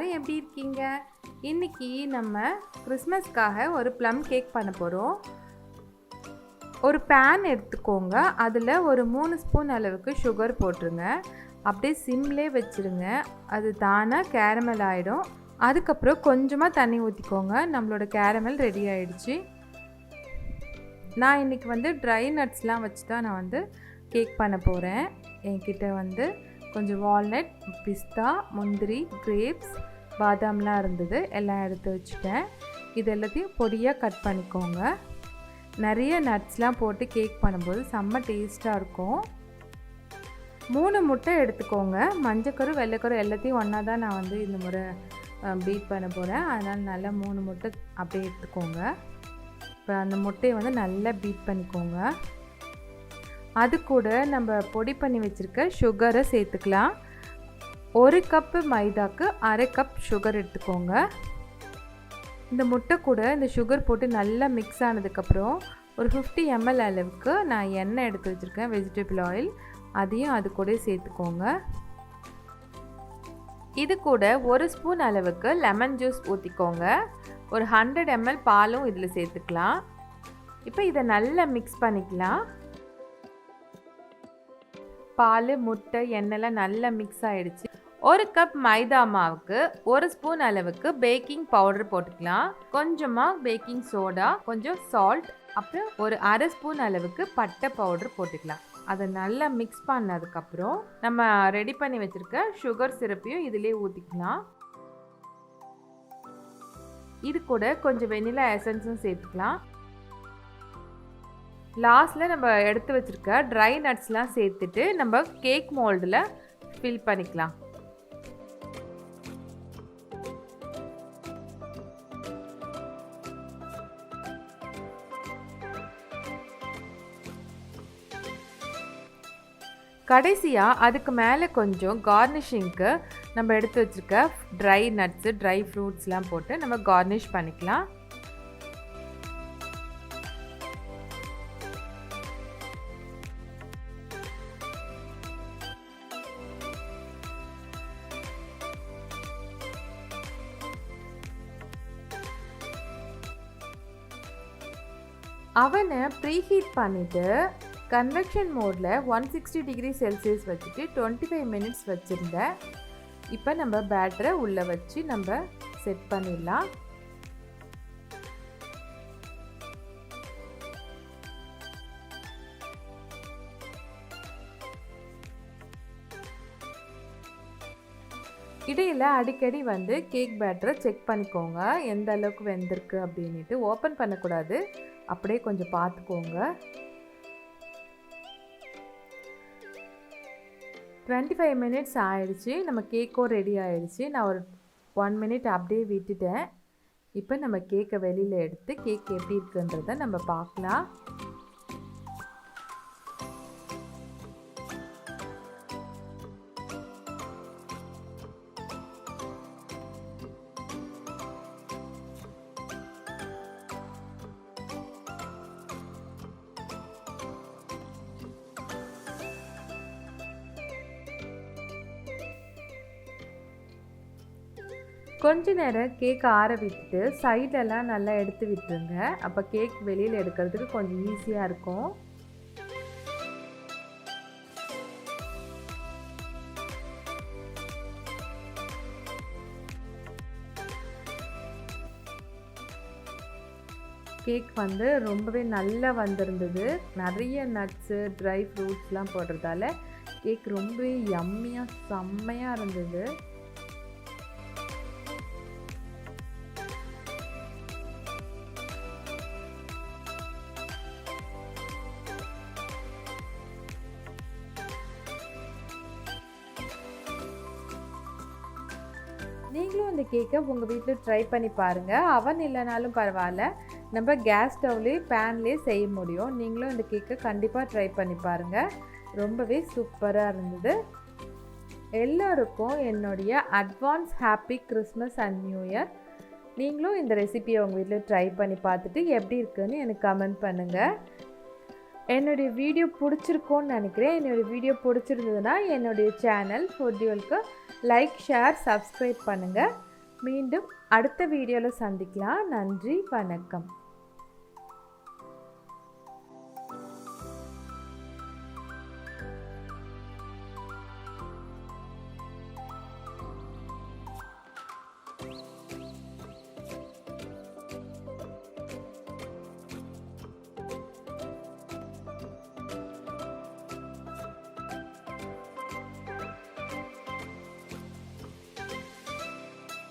எல்லாரும் எப்படி இருக்கீங்க? இன்னைக்கு நம்ம கிறிஸ்மஸ்க்காக ஒரு ப்ளம் கேக் பண்ண போகிறோம். ஒரு பேன் எடுத்துக்கோங்க. அதில் ஒரு 3 ஸ்பூன் அளவுக்கு சுகர் போட்டுருங்க. அப்படியே சிம்லே வச்சுருங்க. அது தானாக கேரமல் ஆகிடும். அதுக்கப்புறம் கொஞ்சமாக தண்ணி ஊற்றிக்கோங்க. நம்மளோட கேரமல் ரெடி ஆகிடுச்சு. நான் இன்றைக்கி ட்ரை நட்ஸ்லாம் வச்சு தான் நான் கேக் பண்ண போகிறேன். என்கிட்ட கொஞ்சம் வால்நட், பிஸ்தா, முந்திரி, கிரேப்ஸ், பாதாம்லாம் இருந்தது. எல்லாம் எடுத்து வச்சுட்டேன். இது எல்லாத்தையும் பொடியாக கட் பண்ணிக்கோங்க. நிறைய நட்ஸ்லாம் போட்டு கேக் பண்ணும்போது செம்ம டேஸ்ட்டாக இருக்கும். 3 முட்டை எடுத்துக்கோங்க. மஞ்சக்கரு, வெள்ளைக்கரு எல்லாத்தையும் ஒன்றா தான் நான் இந்த முறை பீட் பண்ண போகிறேன். அதனால் நல்லா 3 முட்டை அப்படியே எடுத்துக்கோங்க. இப்போ அந்த முட்டையை நல்லா பீட் பண்ணிக்கோங்க. அது கூட நம்ம பொடி பண்ணி வச்சுருக்க சுகரை சேர்த்துக்கலாம். 1 கப்பு மைதாக்கு 1/2 கப் சுகர் எடுத்துக்கோங்க. இந்த முட்டை கூட இந்த சுகர் போட்டு நல்லா மிக்ஸ் ஆனதுக்கப்புறம் ஒரு 50 ml அளவுக்கு நான் எண்ணெய் எடுத்து வச்சுருக்கேன், வெஜிடபிள் ஆயில். அதையும் அது கூட சேர்த்துக்கோங்க. இது கூட 1 ஸ்பூன் அளவுக்கு லெமன் ஜூஸ் ஊற்றிக்கோங்க. ஒரு 100 ml பாலும் இதில் சேர்த்துக்கலாம். இப்போ இதை நல்லா மிக்ஸ் பண்ணிக்கலாம். பால், முட்டை, எண்ணெய்லாம் நல்லா மிக்ஸ் ஆகிடுச்சு. 1 கப் மைதா மாவுக்கு 1 ஸ்பூன் அளவுக்கு பேக்கிங் பவுடர் போட்டுக்கலாம். கொஞ்சமாக பேக்கிங் சோடா, கொஞ்சம் சால்ட், அப்புறம் ஒரு 1/2 ஸ்பூன் அளவுக்கு பட்டை பவுடர் போட்டுக்கலாம். அதை நல்லா மிக்ஸ் பண்ணதுக்கப்புறம் நம்ம ரெடி பண்ணி வச்சுருக்க சுகர் சிரப்பையும் இதிலே ஊற்றிக்கலாம். இது கூட கொஞ்சம் வெனிலா எசன்ஸும் சேர்த்துக்கலாம். லாஸ்ட்டில் நம்ம எடுத்து வச்சுருக்க ட்ரை நட்ஸ்லாம் சேர்த்துட்டு நம்ம கேக் மோல்டில் ஃபில் பண்ணிக்கலாம். கடைசியாக அதுக்கு மேலே கொஞ்சம் கார்னிஷிங்க்கு நம்ம எடுத்து வச்சுருக்க ட்ரை நட்ஸு, ட்ரை ஃப்ரூட்ஸ்லாம் போட்டு நம்ம கார்னிஷ் பண்ணிக்கலாம். அவனை ப்ரீஹீட் பண்ணிவிட்டு கன்வெக்ஷன் மோடில் 160 டிகிரி செல்சியஸ் வச்சுட்டு 25 மினிட்ஸ் வச்சுருந்தேன். இப்போ நம்ம பேட்டரை உள்ளே வச்சு நம்ம செட் பண்ணிடலாம். இடையில் அடிக்கடி கேக் பேட்டரை செக் பண்ணிக்கோங்க, எந்த அளவுக்கு வெந்திருக்கு அப்படின்ட்டு. ஓப்பன் பண்ணக்கூடாது, அப்படியே கொஞ்சம் பார்த்துக்கோங்க. 25 மினிட்ஸ் ஆயிடுச்சு. நம்ம கேக்கும் ரெடி ஆயிடுச்சு. நான் ஒரு 1 மினிட் அப்படியே விட்டுட்டேன். இப்போ நம்ம கேக்கை வெளியில் எடுத்து கேக் எப்படி இருக்குன்றதை நம்ம பார்க்கலாம். கொஞ்ச நேரம் கேக் ஆற விட்டுட்டு சைடெல்லாம் நல்லா எடுத்து விட்டுருங்க. அப்போ கேக் வெளியில் எடுக்கிறதுக்கு கொஞ்சம் ஈஸியாக இருக்கும். கேக் ரொம்பவே நல்லா வந்திருந்தது. நிறைய நட்ஸு, ட்ரை ஃப்ரூட்ஸ்லாம் போடுறதால கேக் ரொம்பவே யம்மியாக செம்மையாக இருந்தது. நீங்களும் இந்த கேக்கை உங்கள் வீட்டில் ட்ரை பண்ணி பாருங்கள். அவன் இல்லைனாலும் பரவாயில்ல, நம்ம கேஸ் ஸ்டவ்லேயே பேன்லேயே செய்ய முடியும். நீங்களும் இந்த கேக்கை கண்டிப்பாக ட்ரை பண்ணி பாருங்கள். ரொம்பவே சூப்பராக இருந்தது. எல்லோருக்கும் என்னுடைய advance happy Christmas and new year. நீங்களும் இந்த ரெசிபியை உங்கள் வீட்டில் ட்ரை பண்ணி பார்த்துட்டு எப்படி இருக்குன்னு எனக்கு கமெண்ட் பண்ணுங்கள். என்னுடைய வீடியோ பிடிச்சிருக்கோன்னு நினைக்கிறேன். என்னுடைய வீடியோ பிடிச்சிருந்ததுன்னா என்னுடைய சேனல் ஃபுட்யூலுக்கு லைக், ஷேர், சப்ஸ்கிரைப் பண்ணுங்கள். மீண்டும் அடுத்த வீடியோவில் சந்திக்கலாம். நன்றி, வணக்கம்.